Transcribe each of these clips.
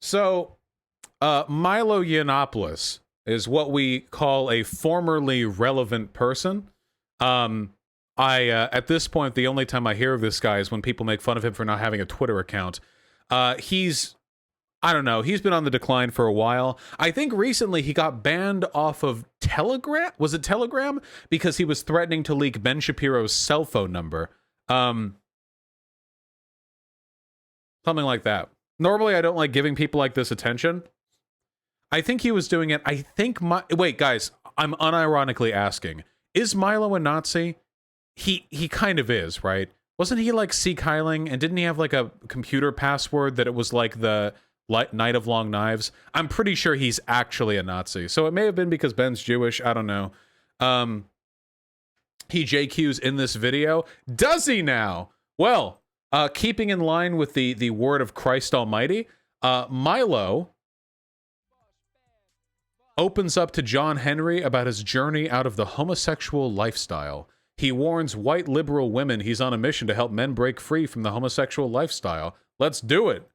So, Milo Yiannopoulos is what we call a formerly relevant person. At this point, the only time I hear of this guy is when people make fun of him for not having a Twitter account. I don't know, he's been on the decline for a while. I think recently he got banned off of Telegram. Was it Telegram? Because he was threatening to leak Ben Shapiro's cell phone number. Something like that. Normally, I don't like giving people like this attention. I think he was doing it. I think wait, guys, I'm unironically asking, is Milo a Nazi? He kind of is, right? Wasn't he like Seek-Heiling, and didn't he have like a computer password that it was like the Night of Long Knives? I'm pretty sure he's actually a Nazi. So it may have been because Ben's Jewish. I don't know. He JQ's in this video. Does he now? Well, keeping in line with the word of Christ Almighty, Milo opens up to John Henry about his journey out of the homosexual lifestyle. He warns white liberal women he's on a mission to help men break free from the homosexual lifestyle. Let's do it.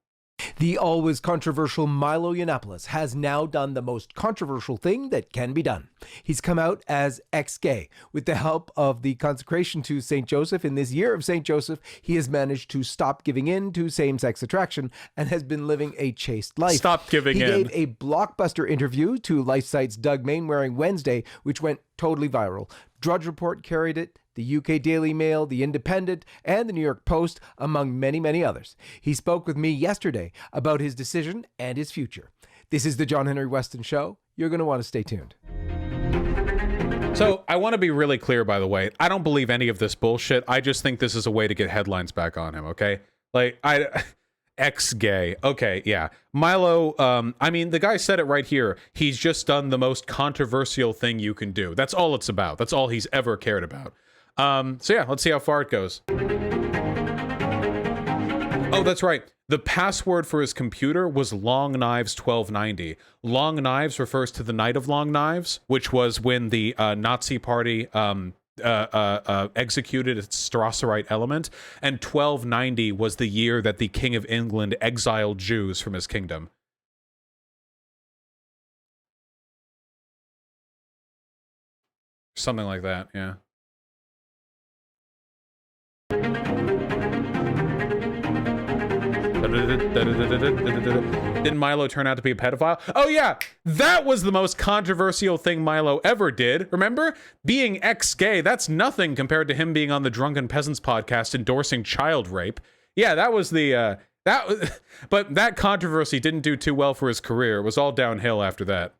The always controversial Milo Yiannopoulos has now done the most controversial thing that can be done. He's come out as ex-gay. With the help of the consecration to St. Joesph in this year of St. Joesph, he has managed to stop giving in to same-sex attraction and has been living a chaste life. Stop giving in. He gave a blockbuster interview to LifeSite's Doug Mainwaring Wednesday, which went totally viral. Drudge Report carried it, the UK Daily Mail, the Independent, and the New York Post, among many, many others. He spoke with me yesterday about his decision and his future. This is the John Henry Weston Show. You're going to want to stay tuned. So I want to be really clear, by the way. I don't believe any of this bullshit. I just think this is a way to get headlines back on him, okay? Like, ex-gay. Okay, yeah. Milo, I mean, the guy said it right here. He's just done the most controversial thing you can do. That's all it's about. That's all he's ever cared about. So yeah, let's see how far it goes. Oh, that's right. The password for his computer was Long Knives 1290. Long Knives refers to the Night of Long Knives, which was when the Nazi party executed its Strasserite element, and 1290 was the year that the King of England exiled Jews from his kingdom. Something like that, yeah. Didn't Milo turn out to be a pedophile? Oh yeah, that was the most controversial thing Milo ever did. Remember? Being ex-gay, that's nothing compared to him being on the Drunken Peasants podcast endorsing child rape. Yeah, that was the, but that controversy didn't do too well for his career. It was all downhill after that.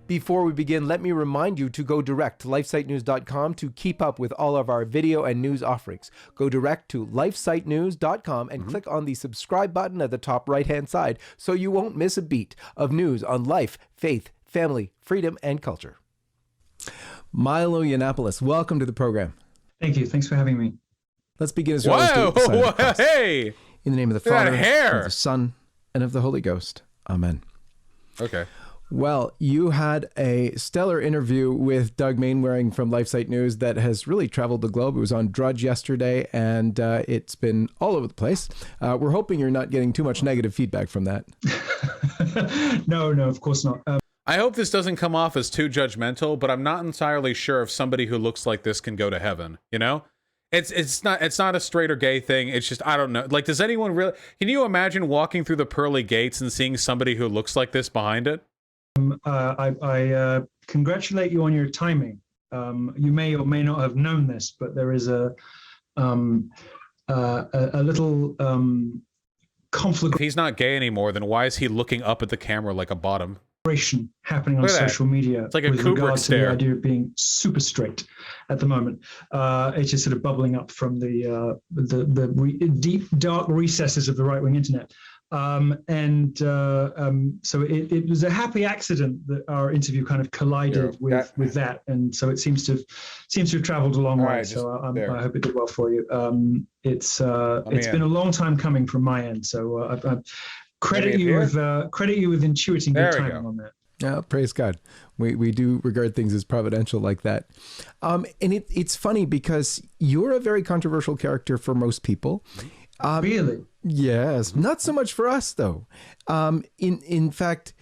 Before we begin, let me remind you to go direct to lifesitenews.com to keep up with all of our video and news offerings. Go direct to lifesitenews.com and click on the subscribe button at the top right-hand side so you won't miss a beat of news on life, faith, family, freedom, and culture. Milo Yiannopoulos, welcome to the program. Thank you. Thanks for having me. Let's begin as Whoa, hey! In the name of the Father, and of the Son, and of the Holy Ghost. Amen. Okay. Well, you had a stellar interview with Doug Mainwaring from LifeSite News that has really traveled the globe. It was on Drudge yesterday, and it's been all over the place. We're hoping you're not getting too much negative feedback from that. No, of course not. I hope this doesn't come off as too judgmental, but I'm not entirely sure if somebody who looks like this can go to heaven, you know? It's not a straight or gay thing. It's just, I don't know. Like, does anyone really... Can you imagine walking through the pearly gates and seeing somebody who looks like this behind it? I congratulate you on your timing. You may or may not have known this, but there is a little conflict. If he's not gay anymore, then why is he looking up at the camera like a bottom? Happening on social media. It's like a with Kubrick regard stare. to the idea of being super straight at the moment. It's just sort of bubbling up from the deep, dark recesses of the right-wing internet. So it was a happy accident that our interview kind of collided with that, and so it seems to have traveled a long way. Right, so I hope it did well for you. It's been a long time coming from my end, so I credit you with intuiting good timing on that. Yeah, praise God. We do regard things as providential like that. And it's funny because you're a very controversial character for most people. Really? Yes. Not so much for us, though. In fact,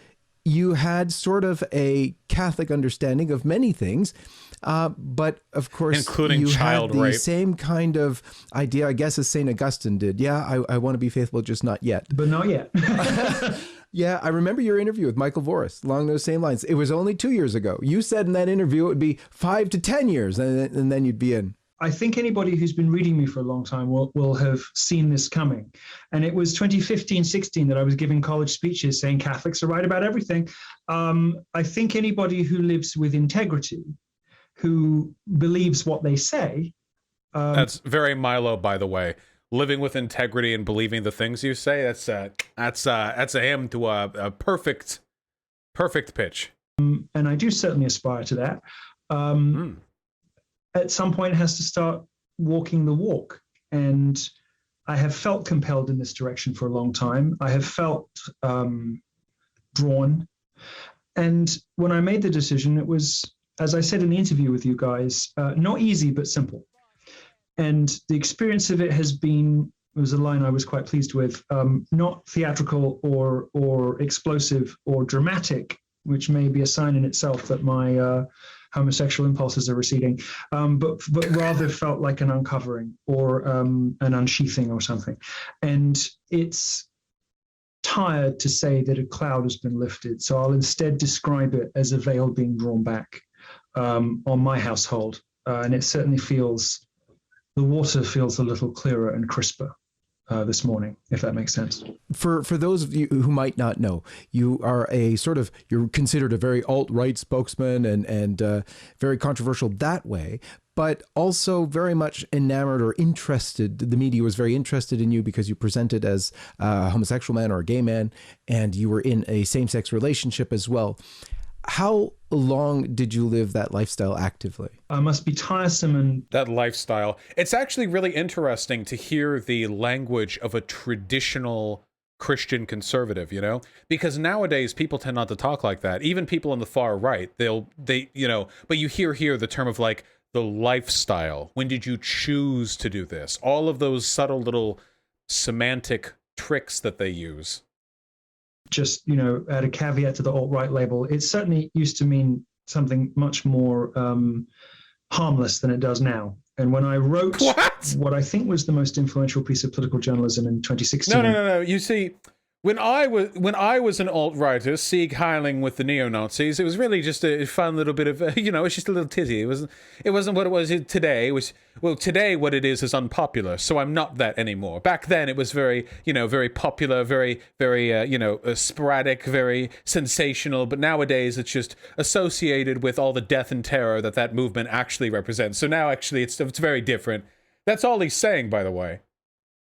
you had sort of a Catholic understanding of many things. But of course, including you child had the rape. same kind of idea, I guess, as St. Augustine did. Yeah, I want to be faithful, just not yet. But not yet. Yeah, I remember your interview with Michael Voris along those same lines. It was only 2 years ago. You said in that interview it would be 5 to 10 years, and then you'd be in. I think anybody who's been reading me for a long time will have seen this coming. And it was 2015-16 that I was giving college speeches saying Catholics are right about everything. I think anybody who lives with integrity, who believes what they say. That's very Milo, by the way. Living with integrity and believing the things you say. That's a hymn to a perfect pitch. And I do certainly aspire to that. At some point, it has to start walking the walk, and I have felt compelled in this direction for a long time. I have felt drawn, and when I made the decision, it was, as I said in the interview with you guys, not easy, but simple. And the experience of it was a line I was quite pleased with, not theatrical or explosive or dramatic, which may be a sign in itself that my homosexual impulses are receding, but rather felt like an uncovering or an unsheathing or something. And it's tired to say that a cloud has been lifted, so I'll instead describe it as a veil being drawn back on my household, and it certainly the water feels a little clearer and crisper this morning, if that makes sense. For those of you who might not know, you are you're considered a very alt-right spokesman and very controversial that way, but also very much enamored or interested. The media was very interested in you because you presented as a homosexual man or a gay man, and you were in a same-sex relationship as well. How long did you live that lifestyle actively? I must be tiresome and... That lifestyle. It's actually really interesting to hear the language of a traditional Christian conservative, because nowadays people tend not to talk like that. Even people on the far right, but you hear here the term of like the lifestyle. When did you choose to do this? All of those subtle little semantic tricks that they use. Just, add a caveat to the alt-right label, it certainly used to mean something much more harmless than it does now. And when I wrote what I think was the most influential piece of political journalism in 2016... No. You see, when I was an alt-writer, Sieg Heiling with the neo-Nazis, it was really just a fun little bit of, it's just a little titty. It wasn't what it was today. Today what it is unpopular, so I'm not that anymore. Back then it was very, very popular, very, very, sporadic, very sensational, but nowadays it's just associated with all the death and terror that movement actually represents. So now actually it's very different. That's all he's saying, by the way.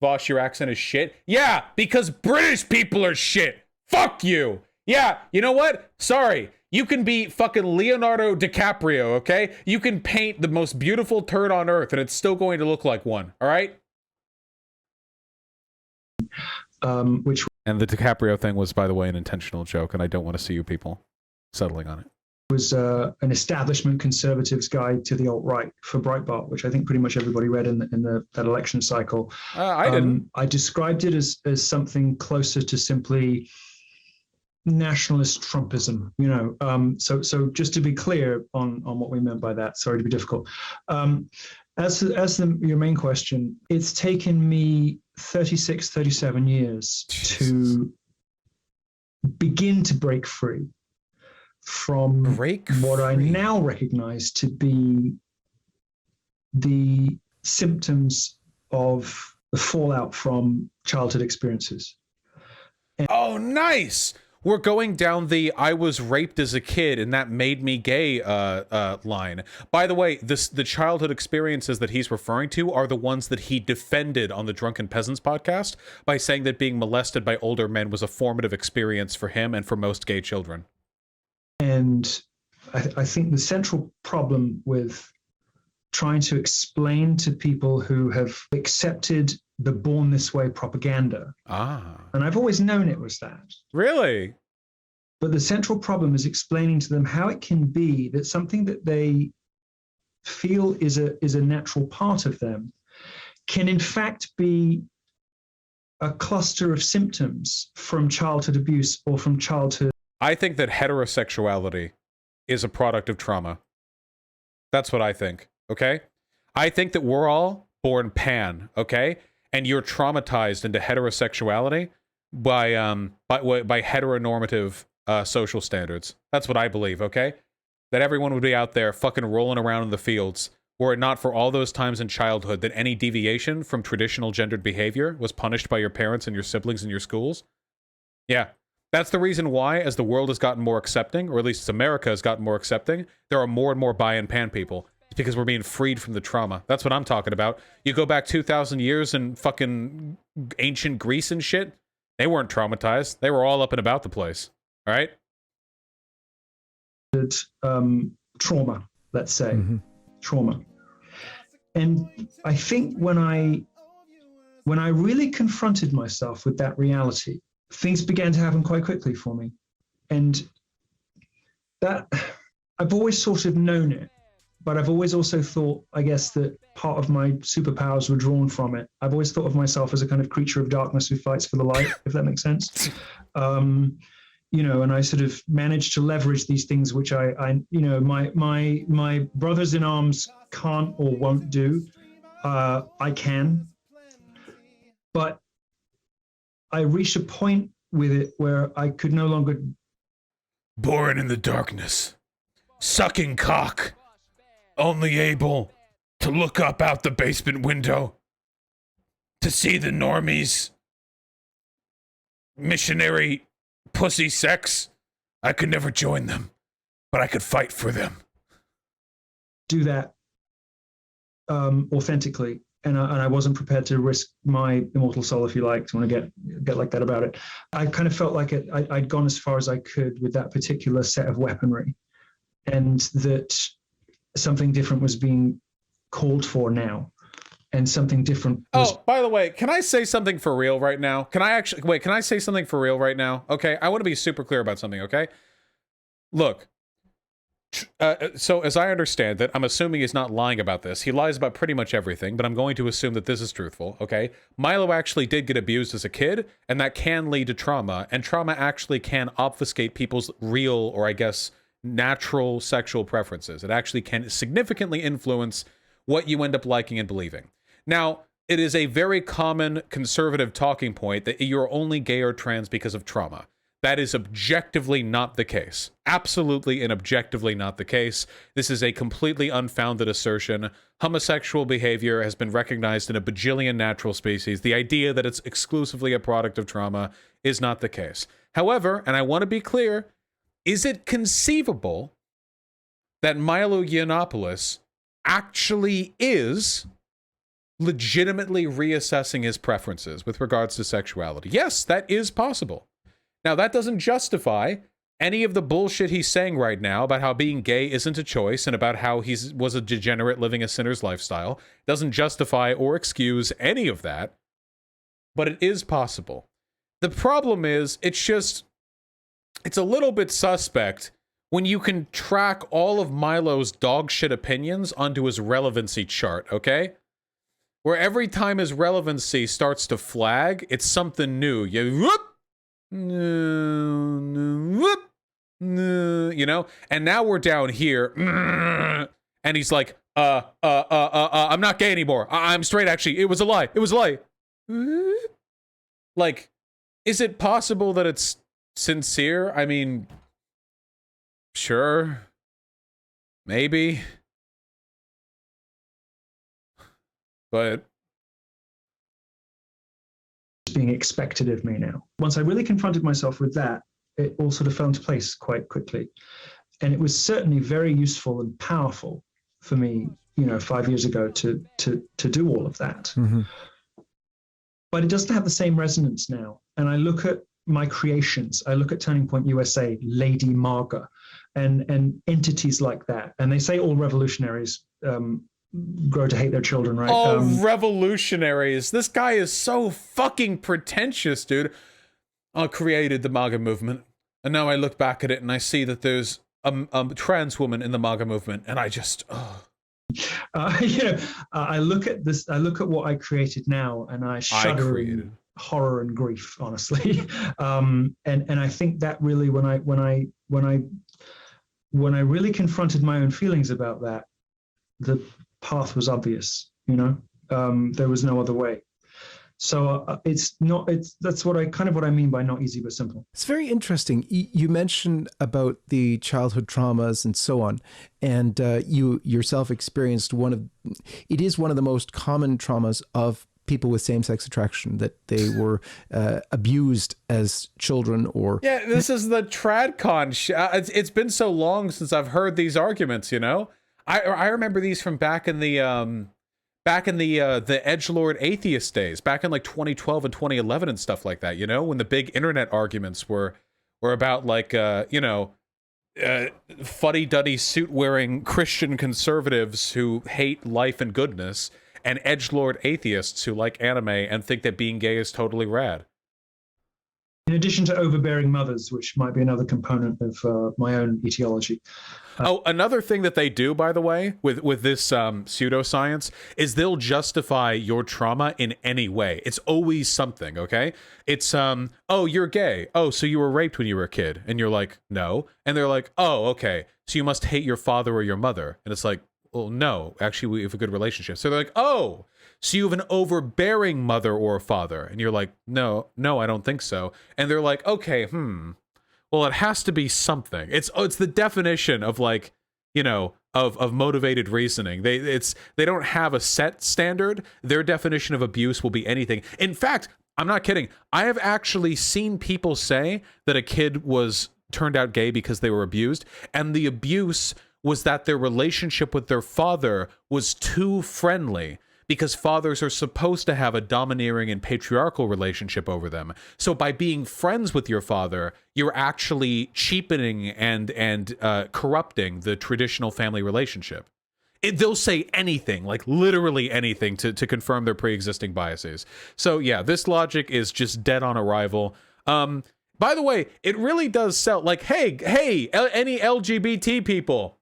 Vosh, your accent is shit. Yeah, because British people are shit. Fuck you. Yeah, you know what? Sorry. You can be fucking Leonardo DiCaprio, okay? You can paint the most beautiful turd on earth and it's still going to look like one, all right? And the DiCaprio thing was, by the way, an intentional joke, and I don't want to see you people settling on it. Was an establishment conservatives guide to the alt-right for Breitbart, which I think pretty much everybody read in that election cycle. I didn't. I described it as something closer to simply nationalist Trumpism, So just to be clear on what we meant by that. Sorry to be difficult. As your main question, it's taken me 37 years to begin to break free from what I now recognize to be the symptoms of the fallout from childhood experiences. Oh, nice. we're going down the "I was raped as a kid and that made me gay" line. By the way, the childhood experiences that he's referring to are the ones that he defended on the Drunken Peasants podcast by saying that being molested by older men was a formative experience for him and for most gay children. And I think the central problem with trying to explain to people who have accepted the born this way propaganda. And I've always known it was that. Really? But the central problem is explaining to them how it can be that something that they feel is a natural part of them can in fact be a cluster of symptoms from childhood abuse or from childhood. I think that heterosexuality is a product of trauma. That's what I think. Okay? I think that we're all born pan, okay? And you're traumatized into heterosexuality by heteronormative social standards. That's what I believe, okay? That everyone would be out there fucking rolling around in the fields were it not for all those times in childhood that any deviation from traditional gendered behavior was punished by your parents and your siblings in your schools. Yeah. That's the reason why, as the world has gotten more accepting, or at least America has gotten more accepting, there are more and more bi and pan people. It's because we're being freed from the trauma. That's what I'm talking about. You go back 2,000 years in fucking ancient Greece and shit, they weren't traumatized. They were all up and about the place. All right? Trauma, let's say. Trauma. And I think when I really confronted myself with that reality, things began to happen quite quickly for me. And that, I've always sort of known it, but I've always also thought, I guess, that part of my superpowers were drawn from it. I've always thought of myself as a kind of creature of darkness who fights for the light, if that makes sense. You know, and I sort of managed to leverage these things, which I you know, my brothers in arms can't or won't do. I can, but I reached a point with it where I could no longer. Born in the darkness, sucking cock, only able to look up out the basement window to see the normies missionary pussy sex. I could never join them, but I could fight for them. Do that authentically, and I wasn't prepared to risk my immortal soul, if you like, to want to get like that about it. I kind of felt like I'd gone as far as I could with that particular set of weaponry, and that something different was being called for now. And something different was... Oh, by the way, can I say something for real right now? Can I say something for real right now? Okay, I want to be super clear about something, okay? Look, so as I understand it, I'm assuming he's not lying about this. He lies about pretty much everything, but I'm going to assume that this is truthful, okay? Milo actually did get abused as a kid, and that can lead to trauma, and trauma actually can obfuscate people's real, or I guess, natural sexual preferences. It actually can significantly influence what you end up liking and believing. Now, it is a very common conservative talking point that you're only gay or trans because of trauma. That is objectively not the case. Absolutely and objectively not the case. This is a completely unfounded assertion. Homosexual behavior has been recognized in a bajillion natural species. The idea that it's exclusively a product of trauma is not the case. However, and I want to be clear, is it conceivable that Milo Yiannopoulos actually is legitimately reassessing his preferences with regards to sexuality? Yes, that is possible. Now, that doesn't justify any of the bullshit he's saying right now about how being gay isn't a choice and about how he was a degenerate living a sinner's lifestyle. It doesn't justify or excuse any of that, but it is possible. The problem is, it's a little bit suspect when you can track all of Milo's dog shit opinions onto his relevancy chart, okay? Where every time his relevancy starts to flag, it's something new. You know? And now we're down here, and he's like, I'm not gay anymore. I'm straight, actually. It was a lie. It was a lie. Like, is it possible that it's sincere? I mean, sure. Maybe. But being expected of me now. Once I really confronted myself with that, it all sort of fell into place quite quickly. And it was certainly very useful and powerful for me, 5 years ago to do all of that. Mm-hmm. But it doesn't have the same resonance now. And I look at my creations. I look at Turning Point USA, Lady Marga, and entities like that. And they say all revolutionaries grow to hate their children, right? All revolutionaries. This guy is so fucking pretentious, dude. I created the MAGA movement, and now I look back at it and I see that there's a trans woman in the MAGA movement, and I just, I look at this. I look at what I created now, and I shudder in horror and grief, honestly. And I think that really, when I really confronted my own feelings about that, the path was obvious. There was no other way. So that's what I mean by not easy but simple. It's very interesting. You mentioned about the childhood traumas and so on, and you yourself experienced it is one of the most common traumas of people with same-sex attraction, that they were abused as children, or... Yeah, this is the TradCon. It's been so long since I've heard these arguments, I remember these from back in the edgelord atheist days, back in like 2012 and 2011 and stuff like that, when the big internet arguments were about like, fuddy-duddy suit-wearing Christian conservatives who hate life and goodness, and edgelord atheists who like anime and think that being gay is totally rad. In addition to overbearing mothers, which might be another component of my own etiology. Another thing that they do, by the way, with this pseudoscience, is they'll justify your trauma in any way. It's always something, okay? It's, oh, you're gay. Oh, so you were raped when you were a kid. And you're like, no. And they're like, oh, okay, so you must hate your father or your mother. And it's like, well, no, actually, we have a good relationship. So they're like, oh, so you have an overbearing mother or father. And you're like, no, I don't think so. And they're like, okay, well, it has to be something. It's the definition of like, of motivated reasoning. They don't have a set standard. Their definition of abuse will be anything. In fact, I'm not kidding. I have actually seen people say that a kid was turned out gay because they were abused, and the abuse was that their relationship with their father was too friendly, because fathers are supposed to have a domineering and patriarchal relationship over them. So by being friends with your father, you're actually cheapening and corrupting the traditional family relationship. They'll say anything, like literally anything, to confirm their pre-existing biases. So yeah, this logic is just dead on arrival. By the way, it really does sell. Like, hey, any LGBT people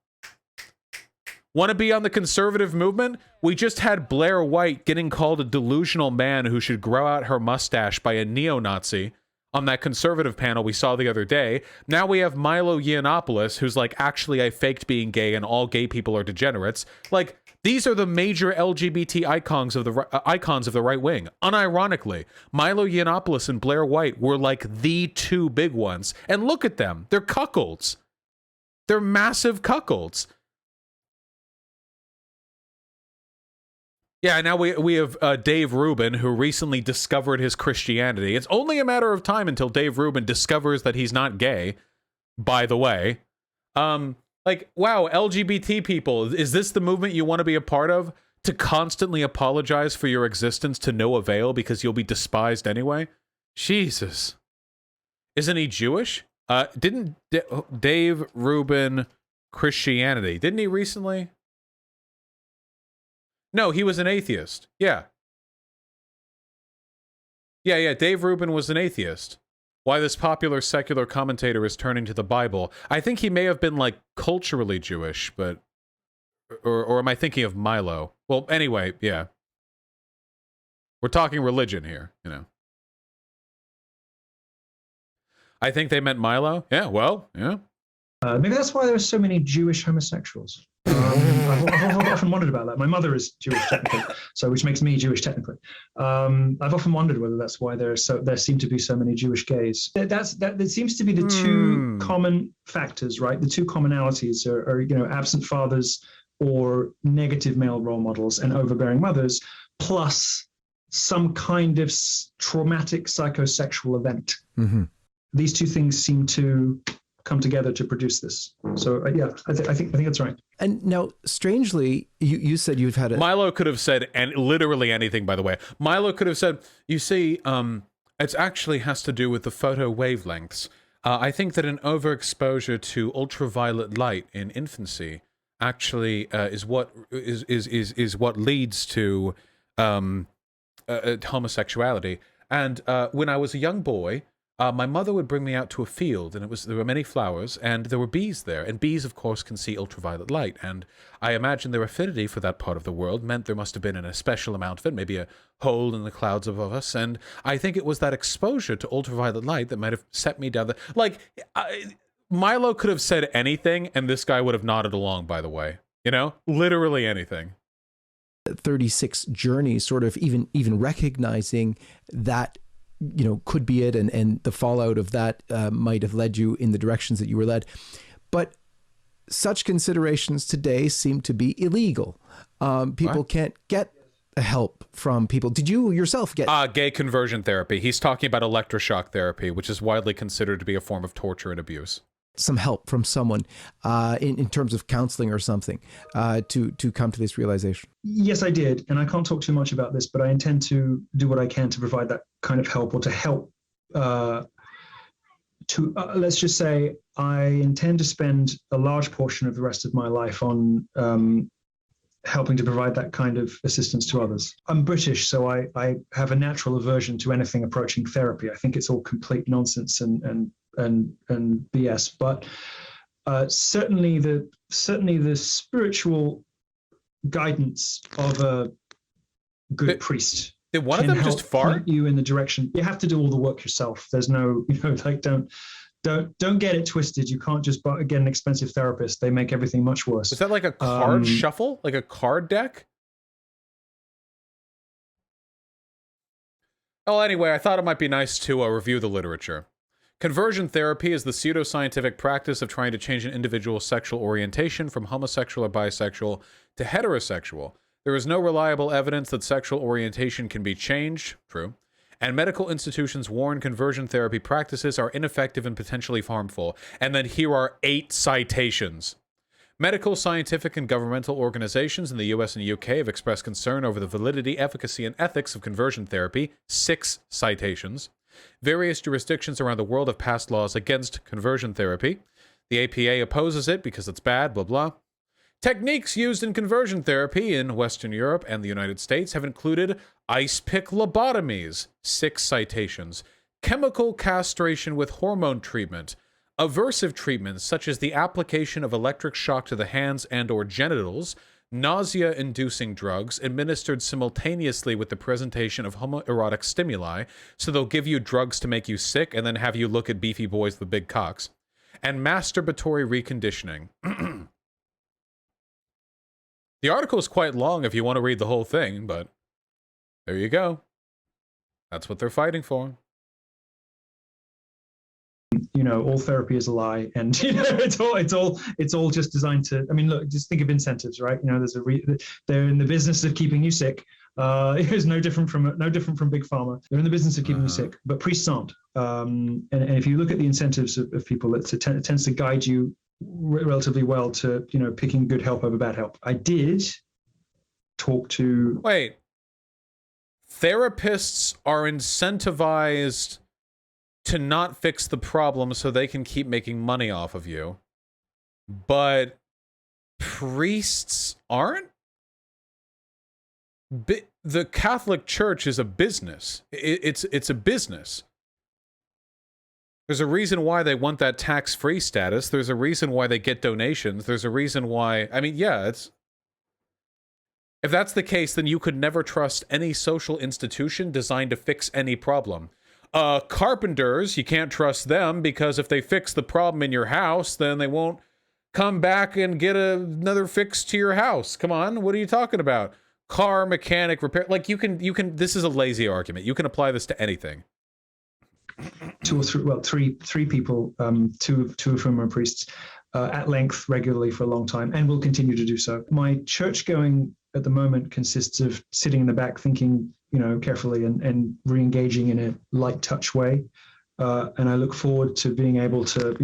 want to be on the conservative movement? We just had Blair White getting called a delusional man who should grow out her mustache by a neo-Nazi on that conservative panel we saw the other day. Now we have Milo Yiannopoulos, who's like, actually, I faked being gay and all gay people are degenerates. Like, these are the major LGBT icons of the right wing. Unironically, Milo Yiannopoulos and Blair White were like the two big ones. And look at them. They're cuckolds. They're massive cuckolds. Yeah, now we have Dave Rubin, who recently discovered his Christianity. It's only a matter of time until Dave Rubin discovers that he's not gay, by the way. Like, wow, LGBT people, is this the movement you want to be a part of? To constantly apologize for your existence to no avail because you'll be despised anyway? Jesus. Isn't he Jewish? Didn't Dave Rubin Christianity, didn't he recently? No, he was an atheist. Yeah. Yeah, Dave Rubin was an atheist. Why this popular secular commentator is turning to the Bible. I think he may have been, like, culturally Jewish, but... Or am I thinking of Milo? Well, anyway, yeah. We're talking religion here, I think they meant Milo. Yeah, well, yeah. Maybe that's why there are so many Jewish homosexuals. I've often wondered about that. My mother is Jewish technically, which makes me Jewish technically. I've often wondered whether that's why there seem to be so many Jewish gays. That seems to be the two common factors, right? The two commonalities are absent fathers or negative male role models and overbearing mothers, plus some kind of traumatic psychosexual event. Mm-hmm. these two things seem to come together to produce this. So yeah, I think that's right. And now, strangely, you said you've had a... Milo could have said, and literally anything, by the way. Milo could have said, you see, it actually has to do with the photo wavelengths. I think that an overexposure to ultraviolet light in infancy actually is what leads to homosexuality. And when I was a young boy, my mother would bring me out to a field, and there were many flowers, and there were bees there. And bees, of course, can see ultraviolet light. And I imagine their affinity for that part of the world meant there must have been a special amount of it, maybe a hole in the clouds above us. And I think it was that exposure to ultraviolet light that might have set me down the... Like, Milo could have said anything, and this guy would have nodded along, by the way. You know? Literally anything. 36 journey, sort of even recognizing that, you know, could be it, and the fallout of that might have led you in the directions that you were led. But such considerations today seem to be illegal. People can't get help from people. Did you yourself get... Gay conversion therapy. He's talking about electroshock therapy, which is widely considered to be a form of torture and abuse. Some help from someone in terms of counseling or something to come to this realization? Yes, I did. And I can't talk too much about this, but I intend to do what I can to provide that kind of help, or to help let's just say I intend to spend a large portion of the rest of my life on helping to provide that kind of assistance to others. I'm British, so I have a natural aversion to anything approaching therapy. I think it's all complete nonsense and BS. But certainly the spiritual guidance of a good priest. Did one of them just fart? Point you in the direction. You have to do all the work yourself. There's no, like, don't get it twisted. You can't just get an expensive therapist. They make everything much worse. Is that like a card shuffle? Like a card deck? Well, anyway, I thought it might be nice to review the literature. Conversion therapy is the pseudoscientific practice of trying to change an individual's sexual orientation from homosexual or bisexual to heterosexual. There is no reliable evidence that sexual orientation can be changed, true, and medical institutions warn conversion therapy practices are ineffective and potentially harmful. And then here are 8 citations. Medical, scientific, and governmental organizations in the US and UK have expressed concern over the validity, efficacy, and ethics of conversion therapy. 6 citations. Various jurisdictions around the world have passed laws against conversion therapy. The APA opposes it because it's bad, blah, blah. Techniques used in conversion therapy in Western Europe and the United States have included ice pick lobotomies, 6 citations, chemical castration with hormone treatment, aversive treatments such as the application of electric shock to the hands and or genitals, nausea-inducing drugs administered simultaneously with the presentation of homoerotic stimuli, so they'll give you drugs to make you sick and then have you look at beefy boys with big cocks, and masturbatory reconditioning. The article is quite long if you want to read the whole thing, but there you go. That's what they're fighting for. All therapy is a lie, and it's all just designed to. I mean, look, just think of incentives, right? They're in the business of keeping you sick. It's no different from big pharma. They're in the business of keeping you sick, but priests aren't. And if you look at the incentives of people, it tends to guide you relatively well to picking good help over bad help. I did talk to... Wait, therapists are incentivized to not fix the problem so they can keep making money off of you, but priests aren't? The Catholic Church is a business. It's a business. There's a reason why they want that tax-free status. There's a reason why they get donations. There's a reason why... I mean, yeah, it's... If that's the case, then you could never trust any social institution designed to fix any problem. Carpenters, you can't trust them because if they fix the problem in your house, then they won't come back and get another fix to your house. Come on, what are you talking about? Car mechanic repair... Like, you can... This is a lazy argument. You can apply this to anything. 2 or 3, well, three people, two of whom are priests, at length, regularly for a long time, and will continue to do so. My church going at the moment consists of sitting in the back, thinking, carefully and re-engaging in a light touch way. and I look forward to being able to,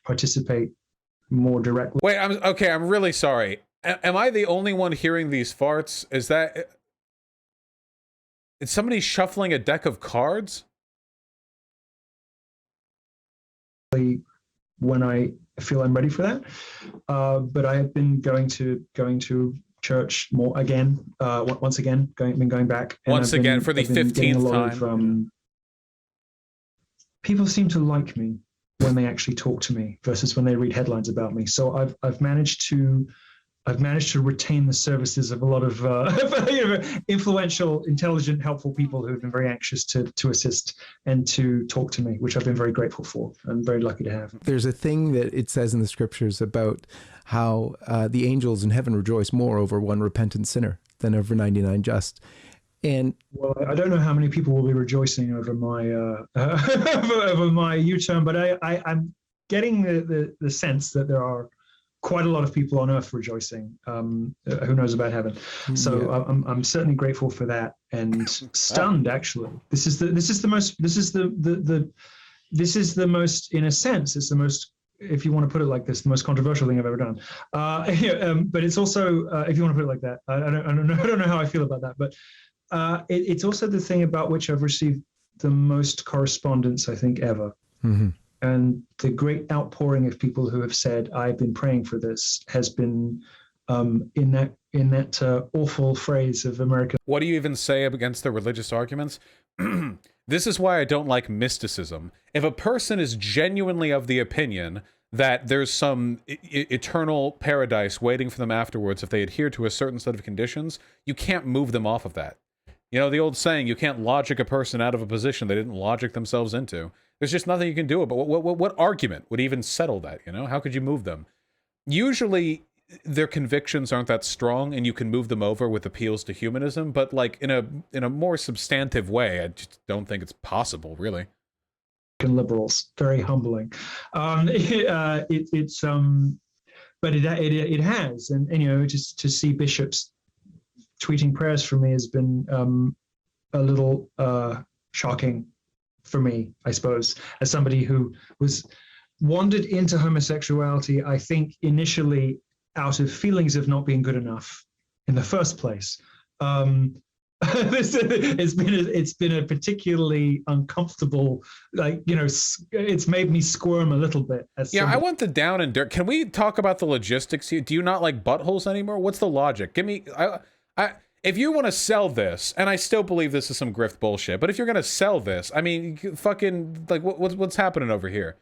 participate more directly. Wait, I'm really sorry. Am I the only one hearing these farts? Is somebody shuffling a deck of cards? When I feel I'm ready for that, but I have been going to church more again. Once again, going back. And Once again for the 15th time. People seem to like me when they actually talk to me versus when they read headlines about me. So I've managed to retain the services of a lot of influential, intelligent, helpful people who have been very anxious to assist and to talk to me, which I've been very grateful for. I'm very lucky to have. There's a thing that it says in the scriptures about how the angels in heaven rejoice more over one repentant sinner than over 99 just. And well, I don't know how many people will be rejoicing over my over my U-turn, but I'm getting the sense that there are quite a lot of people on earth rejoicing. Who knows about heaven? So yeah. I'm certainly grateful for that, and stunned actually. This is the most, in a sense, it's the most, if you want to put it like this, the most controversial thing I've ever done. But it's also, if you want to put it like that, I don't know how I feel about that, but it's also the thing about which I've received the most correspondence, I think, ever. Mm-hmm. And the great outpouring of people who have said, "I've been praying for this," has been in that awful phrase of American. What do you even say against the religious arguments? This is why I don't like mysticism. If a person is genuinely of the opinion that there's some eternal paradise waiting for them afterwards if they adhere to a certain set of conditions, you can't move them off of that. You know, the old saying, you can't logic a person out of a position they didn't logic themselves into. There's just nothing you can do. But what argument would even settle that, you know? How could you move them? Usually, their convictions aren't that strong, and you can move them over with appeals to humanism, but like in a more substantive way, I just don't think it's possible, really. Liberals, very humbling. But it has, and you know, just to see bishops tweeting prayers for me has been a little shocking for me, I suppose, as somebody who was wandered into homosexuality, I think initially out of feelings of not being good enough in the first place. It's been a particularly uncomfortable, like, you know, it's made me squirm a little bit. I want the down and dirt. Can we talk about the logistics here? Do you not like buttholes anymore? What's the logic? Give me, if you want to sell this, and I still believe this is some grift bullshit, but if you're going to sell this, I mean, fucking, like, what's happening over here?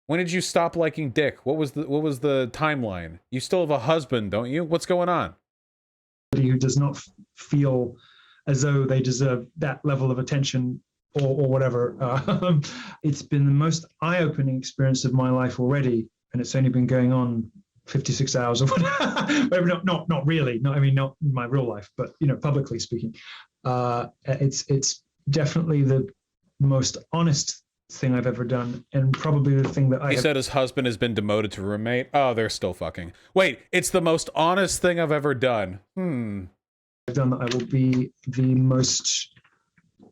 When did you stop liking dick? What was the timeline? You still have a husband, don't you? What's going on? Who does not feel as though they deserve that level of attention or whatever. It's been the most eye-opening experience of my life already, and it's only been going on 56 hours or whatever. Not really. I mean, not in my real life, but, you know, publicly speaking. It's definitely the most honest thing I've ever done, and probably the thing that He said his husband has been demoted to roommate. Oh, they're still fucking. Wait, it's the most honest thing I've ever done. I've done that I will be the most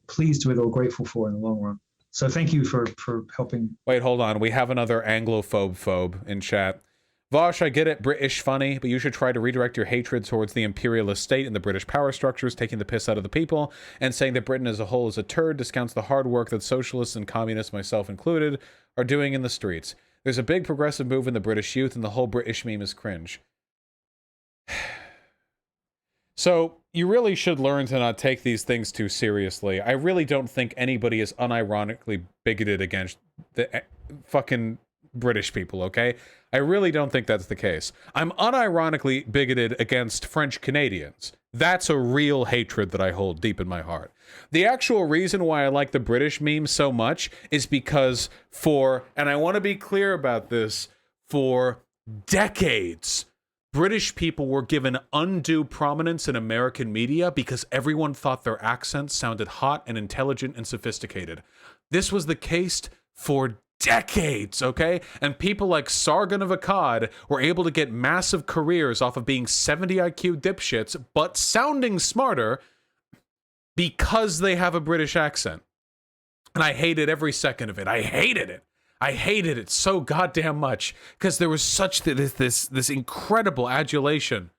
pleased with or grateful for in the long run. So thank you for helping. Wait, hold on. We have another Anglophobe in chat. Vosh, I get it, British funny, but you should try to redirect your hatred towards the imperialist state and the British power structures, taking the piss out of the people, and saying that Britain as a whole is a turd discounts the hard work that socialists and communists, myself included, are doing in the streets. There's a big progressive move in the British youth, and the whole British meme is cringe. So, you really should learn to not take these things too seriously. I really don't think anybody is unironically bigoted against the fucking British people, okay? I really don't think that's the case. I'm unironically bigoted against French Canadians. That's a real hatred that I hold deep in my heart. The actual reason why I like the British meme so much is because and I want to be clear about this, for decades, British people were given undue prominence in American media because everyone thought their accents sounded hot and intelligent and sophisticated. This was the case for decades, okay? And people like Sargon of Akkad were able to get massive careers off of being 70 IQ dipshits, but sounding smarter because they have a British accent. And I hated every second of it. I hated it. I hated it so goddamn much because there was such this incredible adulation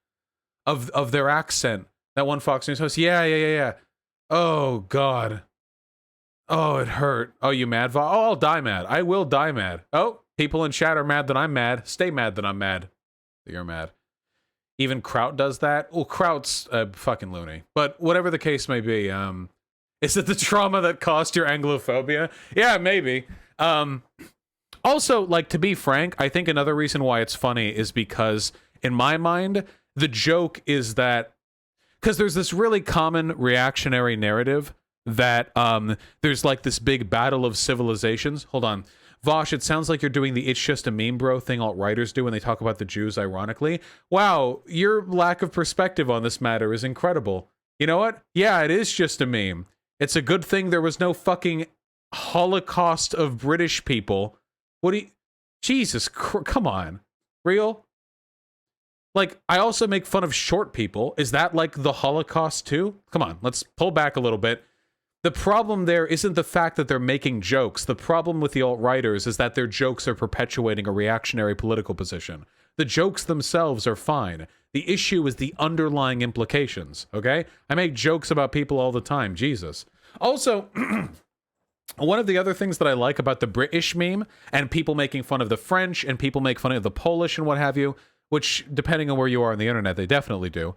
of their accent. That one Fox News host, yeah. Oh God. Oh, it hurt. Oh, you mad? Oh, I'll die mad. I will die mad. Oh, people in chat are mad that I'm mad. Stay mad that I'm mad. You're mad. Even Kraut does that. Well, Kraut's fucking loony. But whatever the case may be, is it the trauma that caused your Anglophobia? Yeah, maybe. Also, like, to be frank, I think another reason why it's funny is because, in my mind, the joke is that, because there's this really common reactionary narrative that there's like this big battle of civilizations. Hold on. Vosh, it sounds like you're doing the "it's just a meme, bro" thing alt-writers do when they talk about the Jews, ironically. Wow, your lack of perspective on this matter is incredible. You know what? Yeah, it is just a meme. It's a good thing there was no fucking Holocaust of British people. What do you... Jesus Christ, come on. Real? Like, I also make fun of short people. Is that like the Holocaust too? Come on, let's pull back a little bit. The problem there isn't the fact that they're making jokes. The problem with the alt-writers is that their jokes are perpetuating a reactionary political position. The jokes themselves are fine. The issue is the underlying implications, okay? I make jokes about people all the time, Jesus. Also, one of the other things that I like about the British meme, and people making fun of the French, and people make fun of the Polish and what have you, which, depending on where you are on the internet, they definitely do.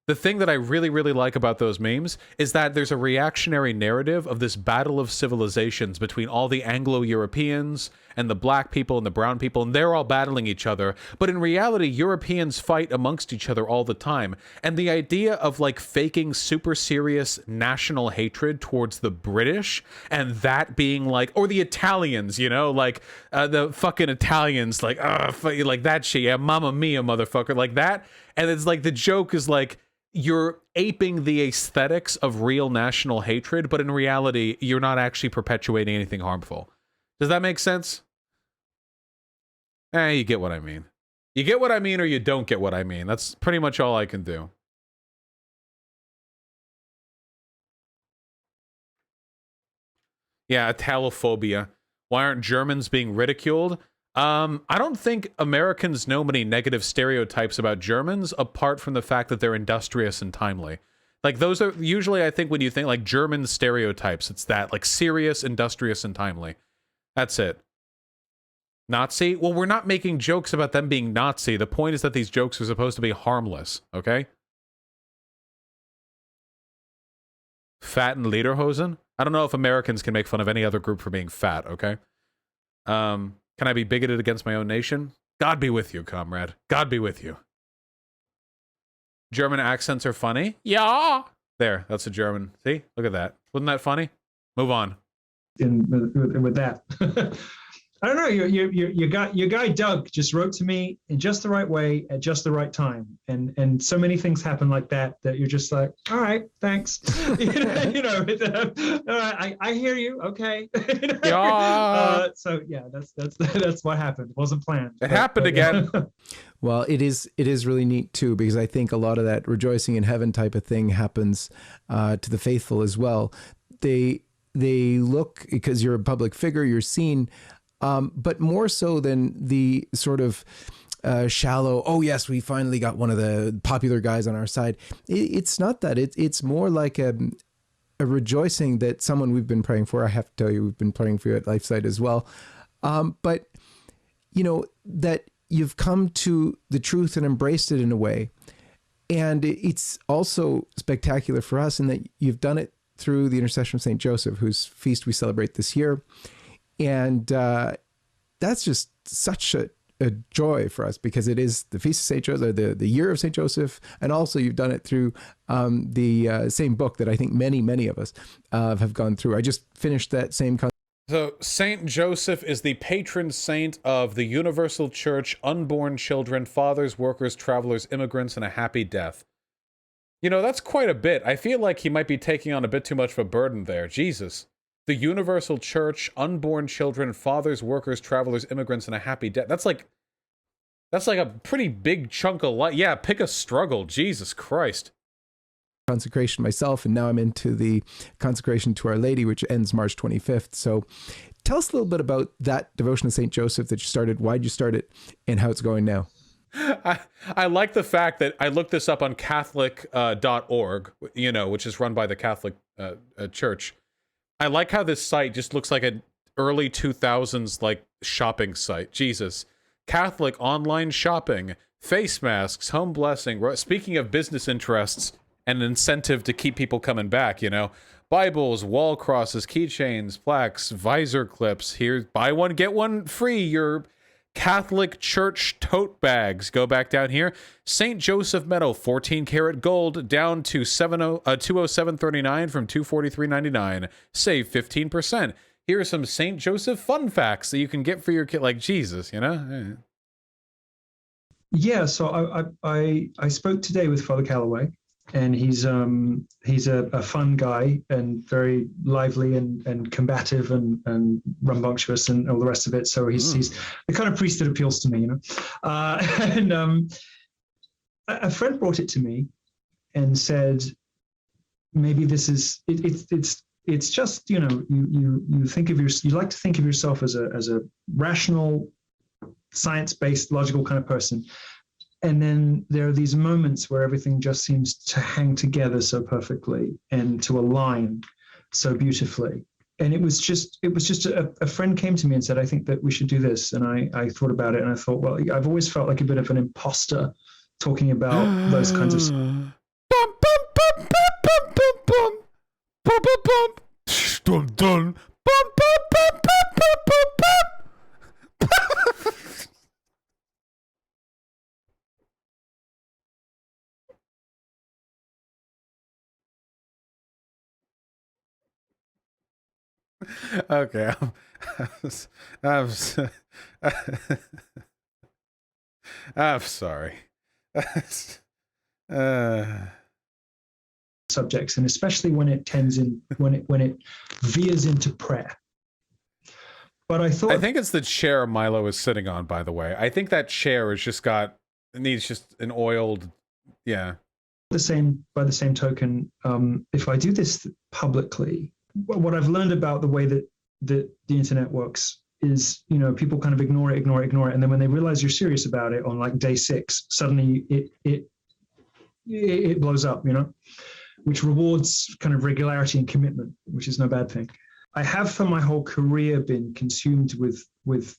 The thing that I really, really like about those memes is that there's a reactionary narrative of this battle of civilizations between all the Anglo-Europeans and the black people and the brown people, and they're all battling each other. But in reality, Europeans fight amongst each other all the time. And the idea of, like, faking super serious national hatred towards the British, and that being like, or the Italians, you know, like, the fucking Italians, like, like that shit, yeah, mamma mia, motherfucker, like that. And it's like, the joke is like, you're aping the aesthetics of real national hatred, but in reality, you're not actually perpetuating anything harmful. Does that make sense? You get what I mean. You get what I mean or you don't get what I mean. That's pretty much all I can do. Yeah, Italophobia. Why aren't Germans being ridiculed? I don't think Americans know many negative stereotypes about Germans, apart from the fact that they're industrious and timely. Like, those are usually, I think, when you think, like, German stereotypes, it's that, like, serious, industrious, and timely. That's it. Nazi? Well, we're not making jokes about them being Nazi. The point is that these jokes are supposed to be harmless, okay? Fat and lederhosen? I don't know if Americans can make fun of any other group for being fat, okay? Can I be bigoted against my own nation? God be with you, comrade. God be with you. German accents are funny? Yeah. There, that's a German. See? Look at that. Wasn't that funny? Move on. With that. I don't know. Your guy Doug just wrote to me in just the right way at just the right time, and so many things happen like that you're just like, all right, thanks. All right, I hear you. Okay. Yeah. So yeah, that's what happened. It wasn't planned. It happened again. Well, it is really neat too, because I think a lot of that rejoicing in heaven type of thing happens to the faithful as well. They look, because you're a public figure, you're seen. But more so than the sort of shallow, oh yes, we finally got one of the popular guys on our side. It's not that. It's more like a rejoicing that someone we've been praying for. I have to tell you, we've been praying for you at LifeSite as well. But, you know, that you've come to the truth and embraced it in a way. And it's also spectacular for us in that you've done it through the intercession of St. Joesph, whose feast we celebrate this year. And that's just such a joy for us, because it is the Feast of St. Joseph, the year of St. Joseph. And also you've done it through the same book that I think many of us have gone through. I just finished that same. So St. Joseph is the patron saint of the universal church, unborn children, fathers, workers, travelers, immigrants, and a happy death. You know, that's quite a bit. I feel like he might be taking on a bit too much of a burden there. Jesus. The universal church, unborn children, fathers, workers, travelers, immigrants, and a happy death. That's like a pretty big chunk of life. Yeah, pick a struggle. Jesus Christ. consecration myself, and now I'm into the consecration to Our Lady, which ends March 25th. So tell us a little bit about that devotion to St. Joseph that you started, why'd you start it, and how it's going now. I like the fact that I looked this up on Catholic.org, which is run by the Catholic Church. I like how this site just looks like an early 2000s like shopping site. Jesus. Catholic online shopping, face masks, home blessing. Speaking of business interests and an incentive to keep people coming back, Bibles, wall crosses, keychains, plaques, visor clips. Here, buy one, get one free. Your Catholic Church tote bags. Go back down here. St. Joseph medal, 14 karat gold, down to 207.39 from 243.99. Save 15%. Here are some St. Joseph fun facts that you can get for your kid. Like, Jesus, Yeah, so I spoke today with Father Calloway, and he's a fun guy and very lively and combative and rambunctious and all the rest of it. So he's the kind of priest that appeals to me, And a friend brought it to me and said, maybe this is it's just you think of you like to think of yourself as a rational, science-based, logical kind of person. And then there are these moments where everything just seems to hang together so perfectly and to align so beautifully. And it was just a friend came to me and said, I think that we should do this. And I thought about it, and I thought, well, I've always felt like a bit of an imposter talking about those kinds of Okay. I'm sorry. subjects, and especially when it veers into prayer. But I think it's the chair Milo is sitting on, by the way. I think that chair needs just an oiled, yeah. By the same token, if I do this publicly, what I've learned about the way that the internet works is, people kind of ignore it, and then when they realize you're serious about it on like day 6, suddenly it blows up, which rewards kind of regularity and commitment, which is no bad thing. I have for my whole career been consumed with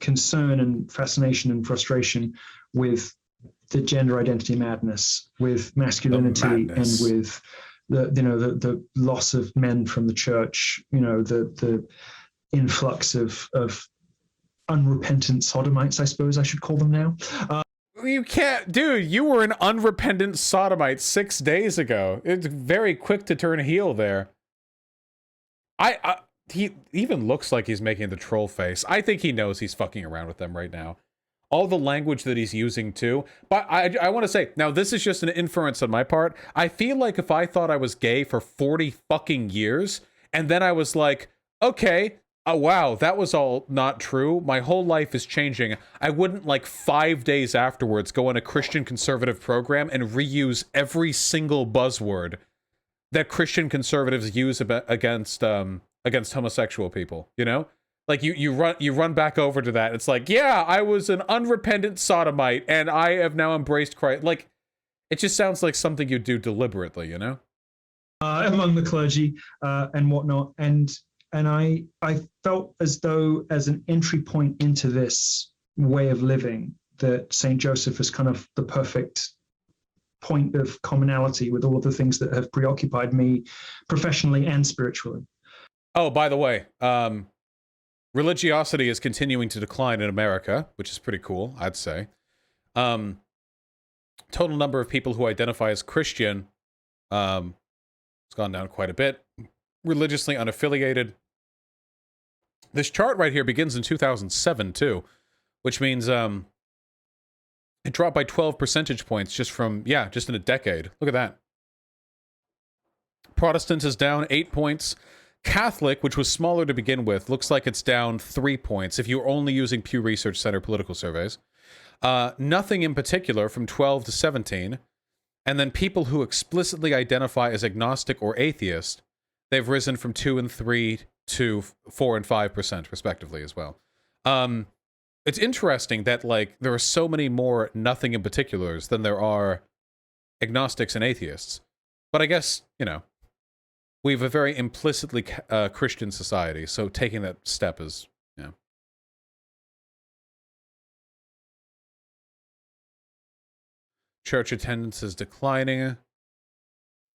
concern and fascination and frustration with the gender identity madness, with masculinity, and with the loss of men from the church, the influx of unrepentant sodomites, I suppose I should call them now. You can't, dude, you were an unrepentant sodomite 6 days ago. It's very quick to turn heel there. He even looks like he's making the troll face. I think he knows he's fucking around with them right now. All the language that he's using too. But I want to say, now this is just an inference on my part. I feel like if I thought I was gay for 40 fucking years, and then I was like, okay, wow, that was all not true. My whole life is changing. I wouldn't like 5 days afterwards go on a Christian conservative program and reuse every single buzzword that Christian conservatives use against homosexual people, Like you run back over to that. It's like, yeah, I was an unrepentant sodomite and I have now embraced Christ. Like, it just sounds like something you do deliberately, Among the clergy and whatnot. And I felt as though, as an entry point into this way of living, that St. Joseph is kind of the perfect point of commonality with all of the things that have preoccupied me professionally and spiritually. Oh, by the way, religiosity is continuing to decline in America, which is pretty cool, I'd say. Total number of people who identify as Christian has gone down quite a bit. Religiously unaffiliated. This chart right here begins in 2007, too, which means it dropped by 12 percentage points just in a decade. Look at that. Protestant is down 8 points. Catholic, which was smaller to begin with, looks like it's down 3 points if you're only using Pew Research Center political surveys. Nothing in particular from 12 to 17. And then people who explicitly identify as agnostic or atheist, they've risen from 2 and 3 to 4 and 5% respectively as well. It's interesting that like there are so many more nothing in particulars than there are agnostics and atheists. But I guess, you know, we have a very implicitly Christian society, so taking that step is, yeah. Church attendance is declining.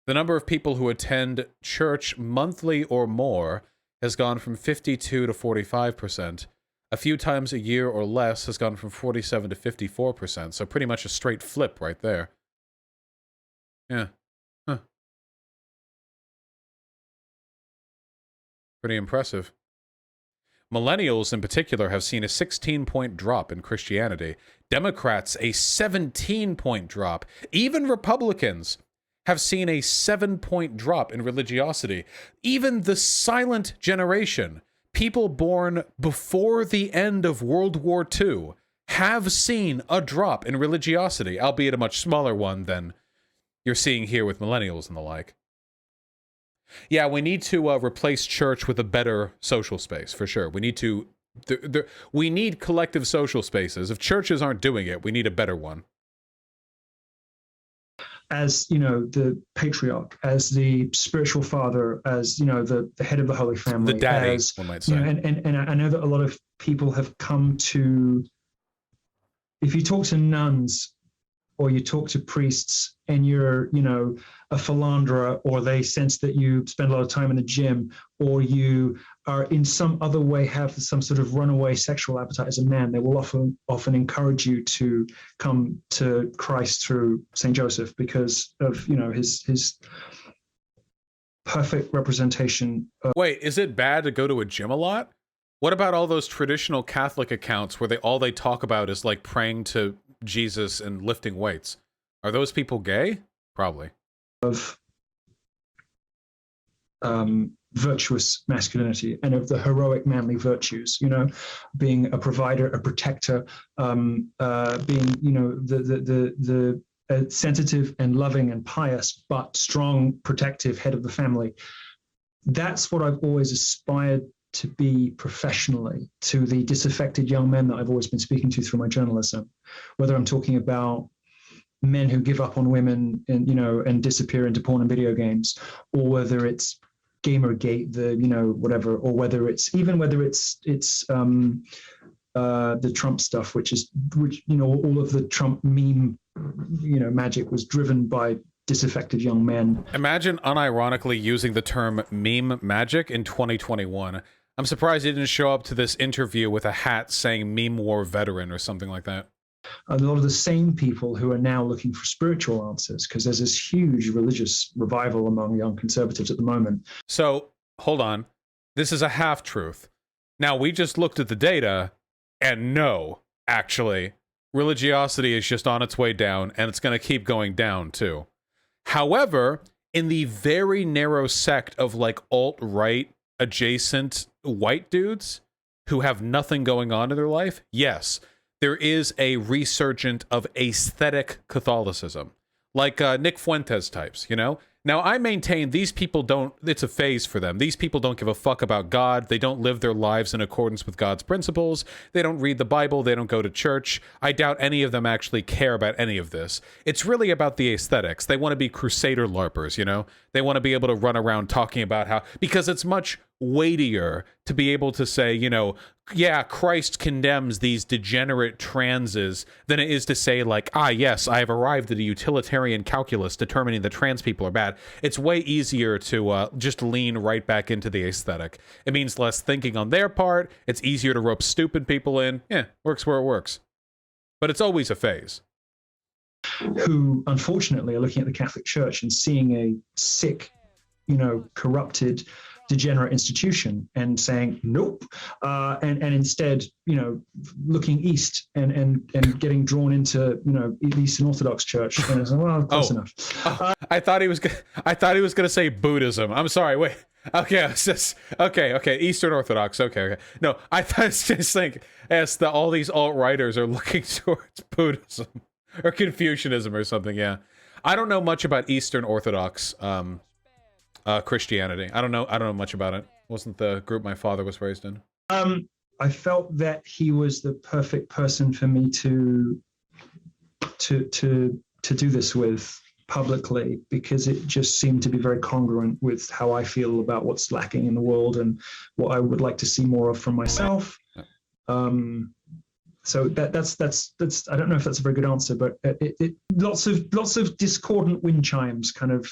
The number of people who attend church monthly or more has gone from 52 to 45%. A few times a year or less has gone from 47 to 54%. So pretty much a straight flip right there. Yeah. Huh. Pretty impressive. Millennials in particular have seen a 16-point drop in Christianity. Democrats, a 17-point drop. Even Republicans have seen a 7-point drop in religiosity. Even the silent generation, people born before the end of World War II, have seen a drop in religiosity, albeit a much smaller one than you're seeing here with millennials and the like. Yeah, we need to replace church with a better social space, for sure. We need to... we need collective social spaces. If churches aren't doing it, we need a better one. As, you know, the patriarch, as the spiritual father, as, you know, the head of the Holy Family. The daddy, as, one might say. You know, and I know that a lot of people have come to... If you talk to nuns or you talk to priests and you're, you know, a philanderer, or they sense that you spend a lot of time in the gym, or you are in some other way have some sort of runaway sexual appetite as a man, they will often encourage you to come to Christ through St. Joesph because of, you know, his perfect representation of... Wait, is it bad to go to a gym a lot? What about all those traditional Catholic accounts where all they talk about is like praying to Jesus and lifting weights? Are those people gay? Probably. Of virtuous masculinity and of the heroic manly virtues, you know, being a provider, a protector, being, you know, the sensitive and loving and pious, but strong, protective head of the family. That's what I've always aspired to be professionally, to the disaffected young men that I've always been speaking to through my journalism, whether I'm talking about men who give up on women and, you know, and disappear into porn and video games, or whether it's Gamergate, the, you know, whatever, or whether it's the Trump stuff, which, you know, all of the Trump meme, you know, magic was driven by disaffected young men. Imagine unironically using the term meme magic in 2021. I'm surprised he didn't show up to this interview with a hat saying meme war veteran or something like that. A lot of the same people who are now looking for spiritual answers, because there's this huge religious revival among young conservatives at the moment. So, hold on. This is a half-truth. Now, we just looked at the data, and no, actually, religiosity is just on its way down, and it's going to keep going down, too. However, in the very narrow sect of, like, alt-right adjacent white dudes who have nothing going on in their life, yes, there is a resurgent of aesthetic Catholicism, like Nick Fuentes types, you know? Now, I maintain these people don't, it's a phase for them. These people don't give a fuck about God. They don't live their lives in accordance with God's principles. They don't read the Bible. They don't go to church. I doubt any of them actually care about any of this. It's really about the aesthetics. They want to be crusader LARPers, you know? They want to be able to run around talking about how, because it's much weightier to be able to say, you know, yeah, Christ condemns these degenerate transes than it is to say, like, ah, yes, I have arrived at a utilitarian calculus determining that trans people are bad. It's way easier to just lean right back into the aesthetic. It means less thinking on their part. It's easier to rope stupid people in. Yeah, works where it works. But it's always a phase. Who, unfortunately, are looking at the Catholic Church and seeing a sick, you know, corrupted, degenerate institution and saying nope, and instead, you know, looking east and getting drawn into, you know, the Eastern Orthodox Church. And it's like, well, close enough. I thought he was gonna say Buddhism. I'm sorry. Wait. Okay, it's just okay. Eastern Orthodox. Okay. No, I thought it's just like as all these alt-righters are looking towards Buddhism or Confucianism or something. Yeah. I don't know much about Eastern Orthodox Christianity. I don't know much about it. It wasn't the group my father was raised in. I felt that he was the perfect person for me to do this with publicly, because it just seemed to be very congruent with how I feel about what's lacking in the world and what I would like to see more of from myself. So that's I don't know if that's a very good answer, but lots of discordant wind chimes kind of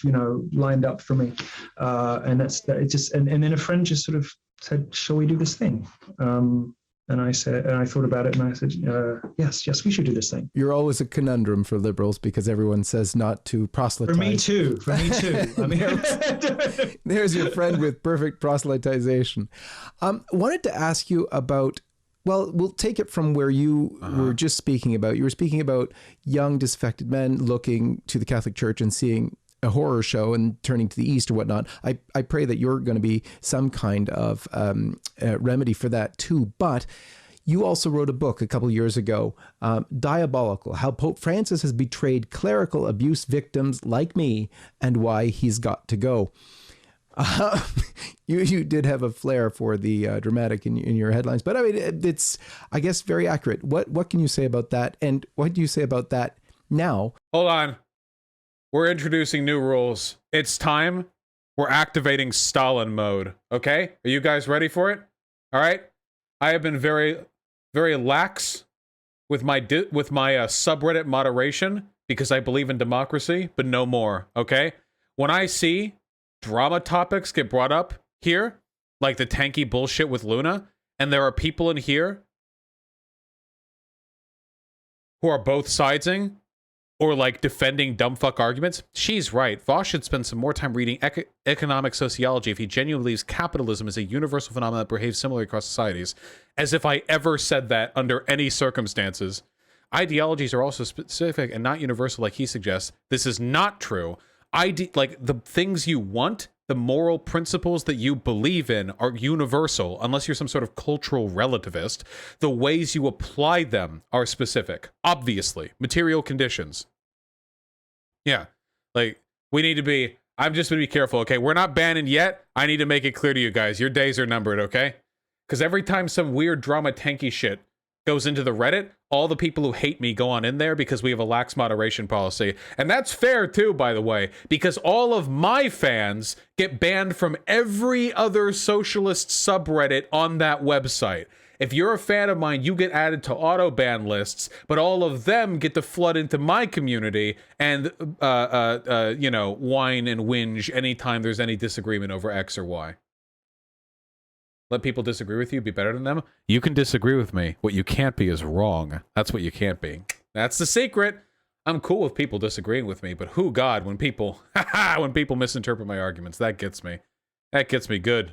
lined up for me, and and then a friend just sort of said, "Shall we do this thing?" And I said, and I thought about it, and I said, yes, we should do this thing. You're always a conundrum for liberals because everyone says not to proselytize. For me too. I mean, there's your friend with perfect proselytization. Wanted to ask you about, well, we'll take it from where you were just speaking about. You were speaking about young disaffected men looking to the Catholic Church and seeing a horror show and turning to the East or whatnot. I pray that you're going to be some kind of remedy for that too. But you also wrote a book a couple years ago, Diabolical, How Pope Francis Has Betrayed Clerical Abuse Victims Like Me and Why He's Got to Go. You did have a flair for the dramatic in your headlines, but I mean, it's, I guess, very accurate. What can you say about that? And what do you say about that now? Hold on. We're introducing new rules. It's time. We're activating Stalin mode. Okay? Are you guys ready for it? All right? I have been very, very lax with my subreddit moderation because I believe in democracy, but no more. Okay? When I see drama topics get brought up here, like the tanky bullshit with Luna, and there are people in here who are both sidesing or like defending dumbfuck arguments, she's right. Voss should spend some more time reading economic sociology if he genuinely believes capitalism is a universal phenomenon that behaves similarly across societies. As if I ever said that under any circumstances. Ideologies are also specific and not universal like he suggests. This is not true. Like the things you want, the moral principles that you believe in are universal, unless you're some sort of cultural relativist. The ways you apply them are specific. Obviously, material conditions. Yeah, like we need to be, I'm just going to be careful, okay? We're not banning yet. I need to make it clear to you guys, your days are numbered, okay? Because every time some weird drama tanky shit goes into the Reddit, all the people who hate me go on in there because we have a lax moderation policy. And that's fair too, by the way, because all of my fans get banned from every other socialist subreddit on that website. If you're a fan of mine, you get added to auto ban lists, but all of them get to flood into my community and, whine and whinge anytime there's any disagreement over X or Y. Let people disagree with you, be better than them. You can disagree with me. What you can't be is wrong. That's what you can't be. That's the secret. I'm cool with people disagreeing with me, but who God, when people misinterpret my arguments, that gets me. That gets me good.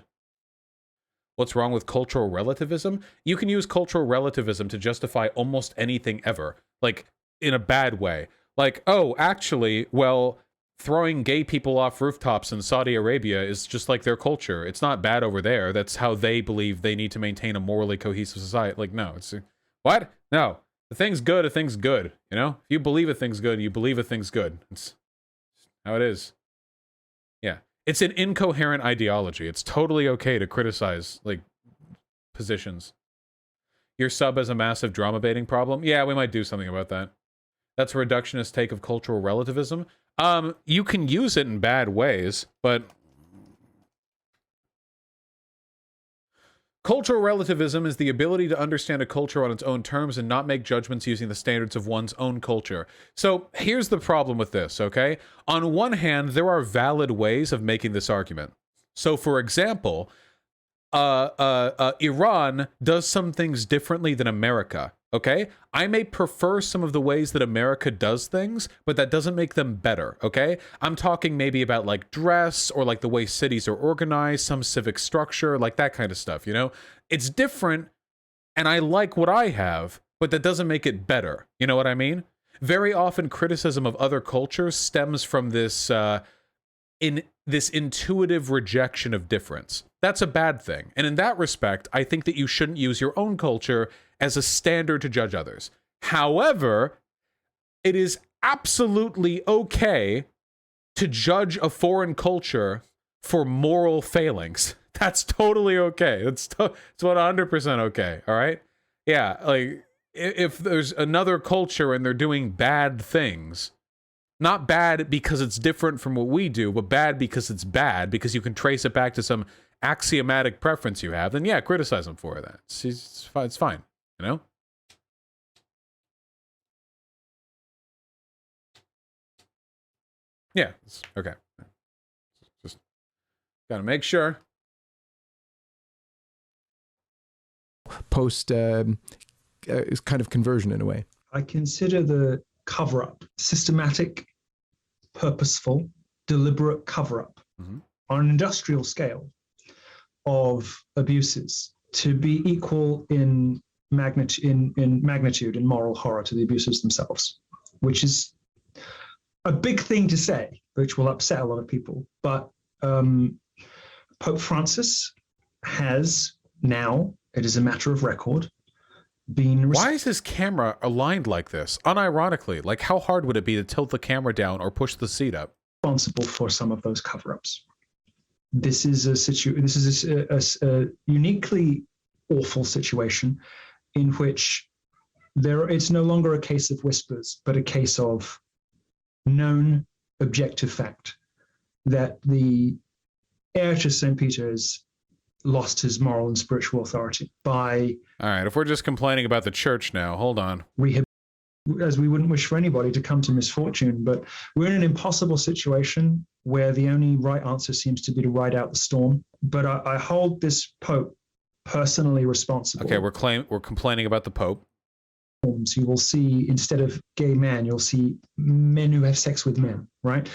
What's wrong with cultural relativism? You can use cultural relativism to justify almost anything ever, like in a bad way. Like, oh, actually, well, throwing gay people off rooftops in Saudi Arabia is just like their culture. It's not bad over there. That's how they believe they need to maintain a morally cohesive society. Like, no, it's what? No, the thing's good. A thing's good. You know, if you believe a thing's good, you believe a thing's good. It's how it is. Yeah, it's an incoherent ideology. It's totally okay to criticize like positions. Your sub has a massive drama baiting problem. Yeah, we might do something about that. That's a reductionist take of cultural relativism. You can use it in bad ways, but cultural relativism is the ability to understand a culture on its own terms and not make judgments using the standards of one's own culture. So here's the problem with this, okay? On one hand, there are valid ways of making this argument. So for example, Iran does some things differently than America. Okay, I may prefer some of the ways that America does things, but that doesn't make them better, okay? I'm talking maybe about like dress or like the way cities are organized, some civic structure, like that kind of stuff, you know? It's different, and I like what I have, but that doesn't make it better. You know what I mean? Very often criticism of other cultures stems from this intuitive rejection of difference. That's a bad thing. And in that respect, I think that you shouldn't use your own culture as a standard to judge others. However, it is absolutely okay to judge a foreign culture for moral failings. That's totally okay. It's 100% okay. All right. Yeah. Like if there's another culture and they're doing bad things, not bad because it's different from what we do, but bad because it's bad, because you can trace it back to some axiomatic preference you have, then yeah, criticize them for that. It's fine, you know? Yeah, it's okay. Just gotta make sure. Post kind of conversion in a way. I consider the cover-up systematic, purposeful, deliberate cover-up on an industrial scale of abuses to be equal in magnitude and moral horror to the abuses themselves, which is a big thing to say, which will upset a lot of people. But Pope Francis has now, it is a matter of record, been... Why is his camera aligned like this? Unironically, like how hard would it be to tilt the camera down or push the seat up? Responsible for some of those cover-ups. This is a uniquely awful situation in which it's no longer a case of whispers, but a case of known objective fact that the heir to St. Peter has lost his moral and spiritual authority by... All right, if we're just complaining about the church now, hold on. As we wouldn't wish for anybody to come to misfortune, but we're in an impossible situation where the only right answer seems to be to ride out the storm. But I hold this Pope personally responsible. Okay, we're complaining about the Pope. You will see, instead of gay men, you'll see men who have sex with men, right?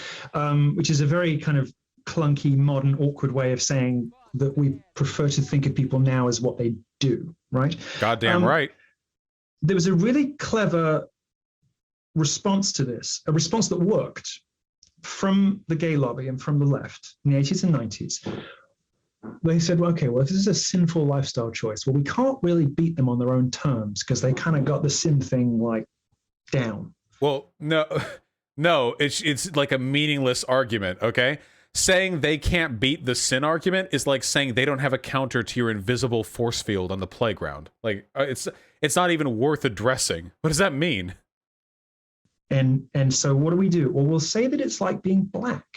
Which is a very kind of clunky, modern, awkward way of saying that we prefer to think of people now as what they do, right? Goddamn right. There was a really clever response to this, a response that worked from the gay lobby and from the left in the 80s and 90s. They said, well, okay, well, if this is a sinful lifestyle choice, well, we can't really beat them on their own terms because they kind of got the sin thing like down. Well, no, it's like a meaningless argument, okay? Saying they can't beat the sin argument is like saying they don't have a counter to your invisible force field on the playground. Like, it's not even worth addressing. What does that mean? And so what do? Well, we'll say that it's like being black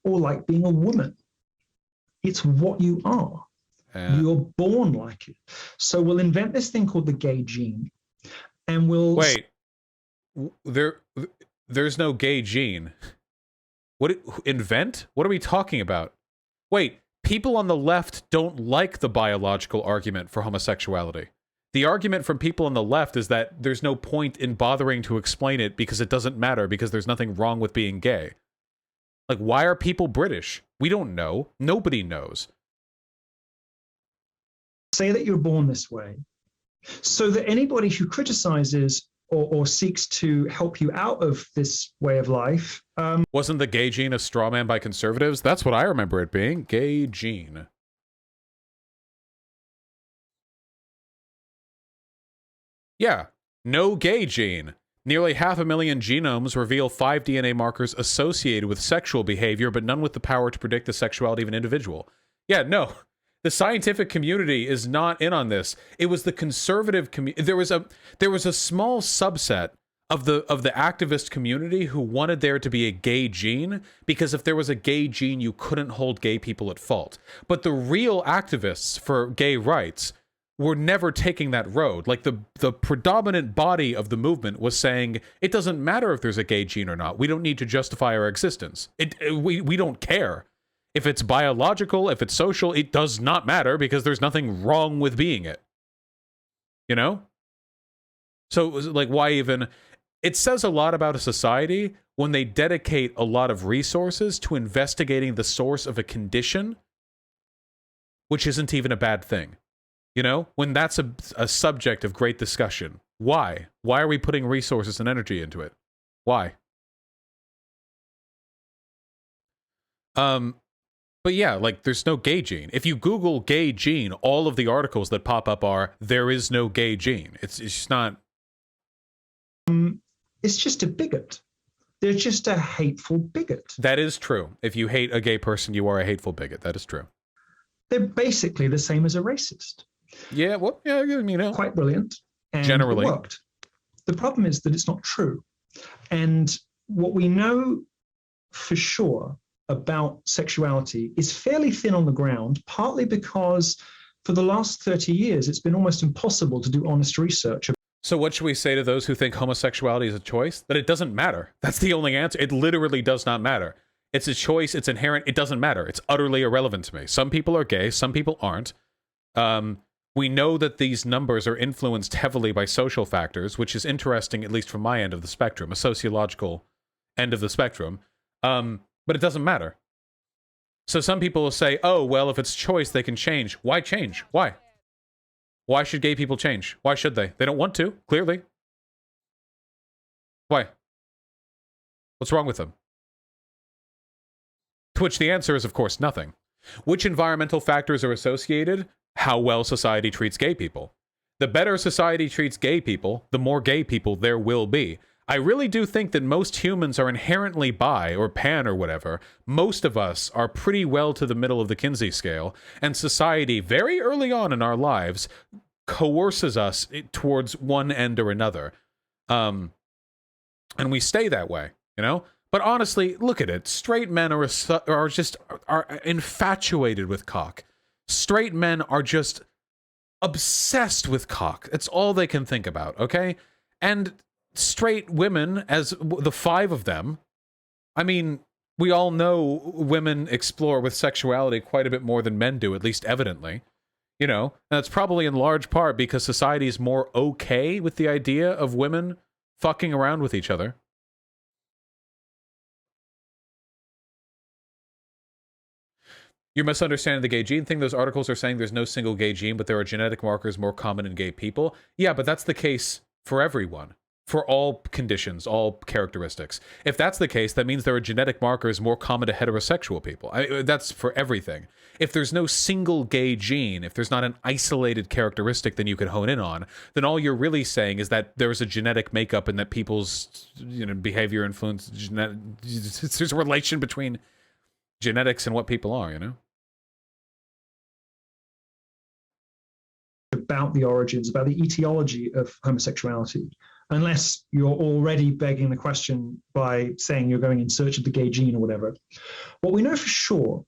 or like being a woman. It's what you are. You're born like it. So we'll invent this thing called the gay gene, and we'll... Wait, there's no gay gene. Invent? What are we talking about? Wait, people on the left don't like the biological argument for homosexuality. The argument from people on the left is that there's no point in bothering to explain it because it doesn't matter, because there's nothing wrong with being gay. Like, why are people British? We don't know. Nobody knows. Say that you're born this way, so that anybody who criticizes or seeks to help you out of this way of life... Wasn't the gay gene a straw man by conservatives? That's what I remember it being. Gay gene. Yeah, no gay gene. Nearly 500,000 genomes reveal 5 DNA markers associated with sexual behavior, but none with the power to predict the sexuality of an individual. Yeah, no. The scientific community is not in on this. It was the conservative community. There was a small subset of the activist community who wanted there to be a gay gene, because if there was a gay gene, you couldn't hold gay people at fault. But the real activists for gay rights were never taking that road. Like the predominant body of the movement was saying, it doesn't matter if there's a gay gene or not. We don't need to justify our existence. We don't care. If it's biological, if it's social, it does not matter because there's nothing wrong with being it. You know? So it was like, why even... It says a lot about a society when they dedicate a lot of resources to investigating the source of a condition, which isn't even a bad thing. You know? When that's a subject of great discussion. Why? Why are we putting resources and energy into it? Why? But yeah, like, there's no gay gene. If you Google gay gene, all of the articles that pop up are, there is no gay gene. It's just not... is just a bigot. They're just a hateful bigot. That is true. If you hate a gay person, you are a hateful bigot. That is true. They're basically the same as a racist. Yeah, well, yeah, you know. Quite brilliant. And generally. It worked. The problem is that it's not true. And what we know for sure about sexuality is fairly thin on the ground, partly because for the last 30 years, it's been almost impossible to do honest research. So what should we say to those who think homosexuality is a choice? That it doesn't matter. That's the only answer. It literally does not matter. It's a choice. It's inherent. It doesn't matter. It's utterly irrelevant to me. Some people are gay. Some people aren't. We know that these numbers are influenced heavily by social factors, which is interesting, at least from my end of the spectrum, a sociological end of the spectrum. But it doesn't matter. So some people will say, oh, well, if it's choice, they can change. Why change? Why? Why should gay people change? Why should they? They don't want to, clearly. Why? What's wrong with them? To which the answer is, of course, nothing. Which environmental factors are associated? How well society treats gay people. The better society treats gay people, the more gay people there will be. I really do think that most humans are inherently bi, or pan, or whatever. Most of us are pretty well to the middle of the Kinsey scale, and society, very early on in our lives, coerces us towards one end or another. And we stay that way, you know? But honestly, look at it. Straight men are infatuated with cock. Straight men are just obsessed with cock. It's all they can think about, okay? And straight women, as the 5 of them, I mean, we all know women explore with sexuality quite a bit more than men do, at least evidently. You know, and that's probably in large part because society is more okay with the idea of women fucking around with each other. You're misunderstanding the gay gene thing. Those articles are saying there's no single gay gene, but there are genetic markers more common in gay people. Yeah, but that's the case for everyone. For all conditions, all characteristics. If that's the case, that means there are genetic markers more common to heterosexual people. That's for everything. If there's no single gay gene, if there's not an isolated characteristic that you can hone in on, then all you're really saying is that there's a genetic makeup and that people's behavior influence, there's a relation between genetics and what people are, you know? About the origins, about the etiology of homosexuality, unless you're already begging the question by saying you're going in search of the gay gene or whatever. What we know for sure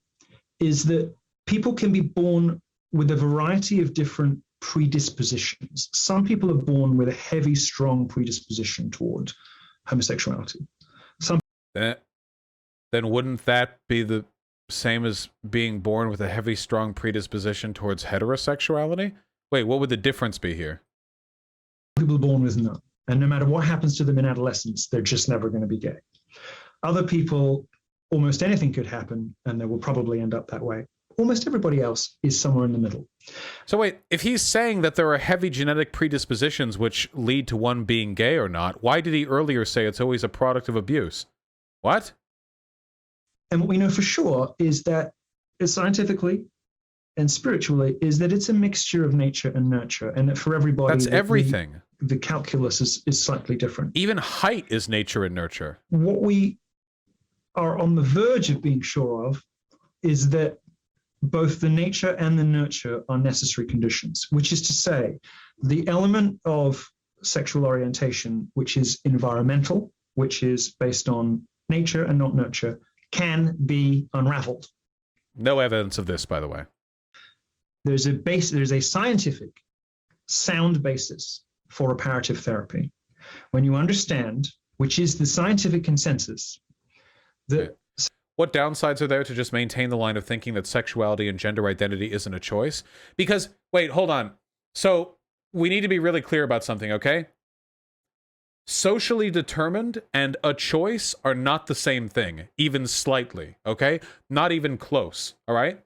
is that people can be born with a variety of different predispositions. Some people are born with a heavy, strong predisposition toward homosexuality. Then wouldn't that be the same as being born with a heavy, strong predisposition towards heterosexuality? Wait, what would the difference be here? People are born with none. And no matter what happens to them in adolescence, they're just never going to be gay. Other people, almost anything could happen, and they will probably end up that way. Almost everybody else is somewhere in the middle. So wait, if he's saying that there are heavy genetic predispositions which lead to one being gay or not, why did he earlier say it's always a product of abuse? What? And what we know for sure is that scientifically and spiritually is that it's a mixture of nature and nurture, and that for everybody... That's everything. The calculus is slightly different. Even height is nature and nurture. What we are on the verge of being sure of is that both the nature and the nurture are necessary conditions, which is to say, the element of sexual orientation, which is environmental, which is based on nature and not nurture, can be unraveled. No evidence of this, by the way. There's a scientific, sound basis for reparative therapy. When you understand, which is the scientific consensus, that... What downsides are there to just maintain the line of thinking that sexuality and gender identity isn't a choice? Because, wait, hold on. So, we need to be really clear about something, okay? Socially determined and a choice are not the same thing, even slightly, okay? Not even close, all right?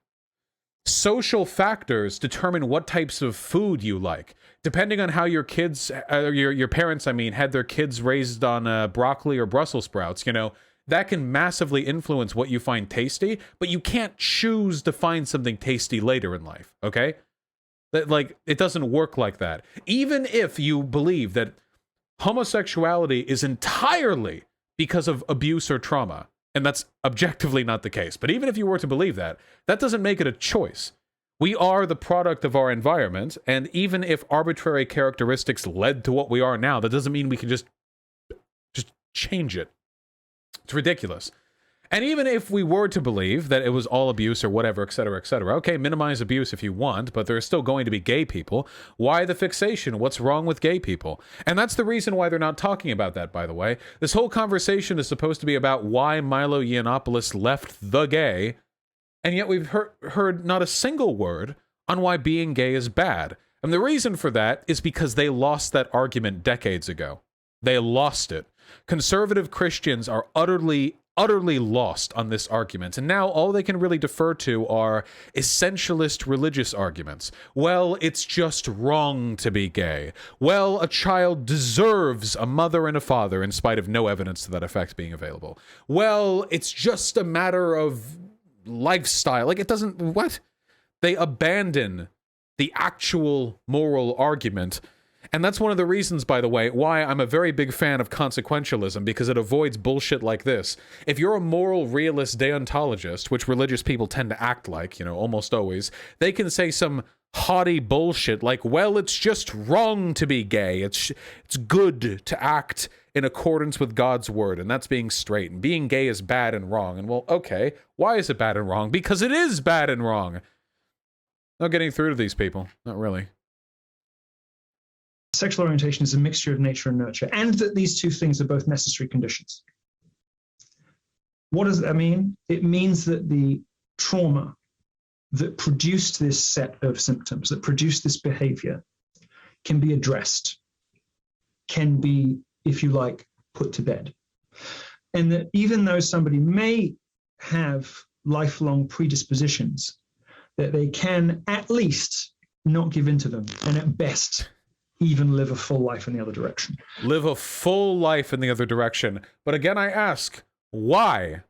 Social factors determine what types of food you like. Depending on how your kids, your parents, had their kids raised on broccoli or Brussels sprouts, that can massively influence what you find tasty, but you can't choose to find something tasty later in life, okay? It doesn't work like that. Even if you believe that homosexuality is entirely because of abuse or trauma. And that's objectively not the case. But even if you were to believe that, that doesn't make it a choice. We are the product of our environment, and even if arbitrary characteristics led to what we are now, that doesn't mean we can just change it. It's ridiculous. And even if we were to believe that it was all abuse or whatever, etc., okay, minimize abuse if you want, but there are still going to be gay people. Why the fixation? What's wrong with gay people? And that's the reason why they're not talking about that, by the way. This whole conversation is supposed to be about why Milo Yiannopoulos left the gay, and yet we've heard not a single word on why being gay is bad. And the reason for that is because they lost that argument decades ago. They lost it. Conservative Christians are utterly lost on this argument, and now all they can really defer to are essentialist religious arguments. Well, it's just wrong to be gay. Well, a child deserves a mother and a father in spite of no evidence to that effect being available. Well, it's just a matter of lifestyle. Like, it doesn't... What? They abandon the actual moral argument. And that's one of the reasons, by the way, why I'm a very big fan of consequentialism, because it avoids bullshit like this. If you're a moral realist deontologist, which religious people tend to act like, you know, almost always, they can say some haughty bullshit like, well, it's just wrong to be gay. It's good to act in accordance with God's word, and that's being straight. And being gay is bad and wrong. And well, okay, why is it bad and wrong? Because it is bad and wrong. Not getting through to these people. Not really. Sexual orientation is a mixture of nature and nurture, and that these two things are both necessary conditions. What does that mean? It means that the trauma that produced this set of symptoms, that produced this behavior, can be addressed, can be, if you like, put to bed. And that even though somebody may have lifelong predispositions, that they can at least not give in to them, and at best even live a full life in the other direction. Live a full life in the other direction. But again, I ask, why?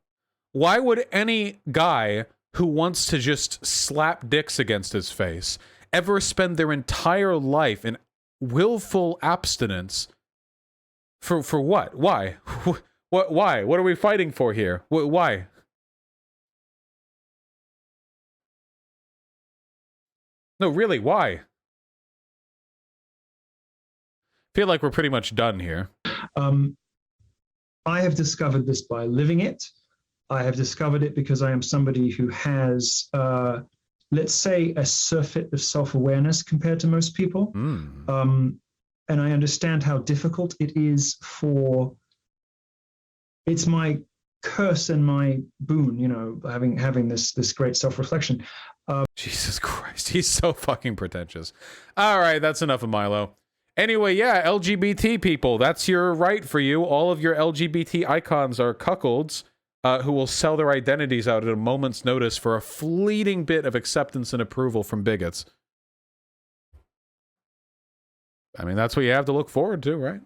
Why would any guy who wants to just slap dicks against his face ever spend their entire life in willful abstinence? For what? Why? Why? What are we fighting for here? Why? No, really, why? Feel like we're pretty much done here. I have discovered this by living it. I have discovered it because I am somebody who has, let's say, a surfeit of self-awareness compared to most people. And I understand how difficult it is it's my curse and my boon, you know, having this great self-reflection. Jesus Christ, he's so fucking pretentious. All right, that's enough of Milo. Anyway, yeah, LGBT people, that's your right for you. All of your LGBT icons are cuckolds who will sell their identities out at a moment's notice for a fleeting bit of acceptance and approval from bigots. I mean, that's what you have to look forward to, right?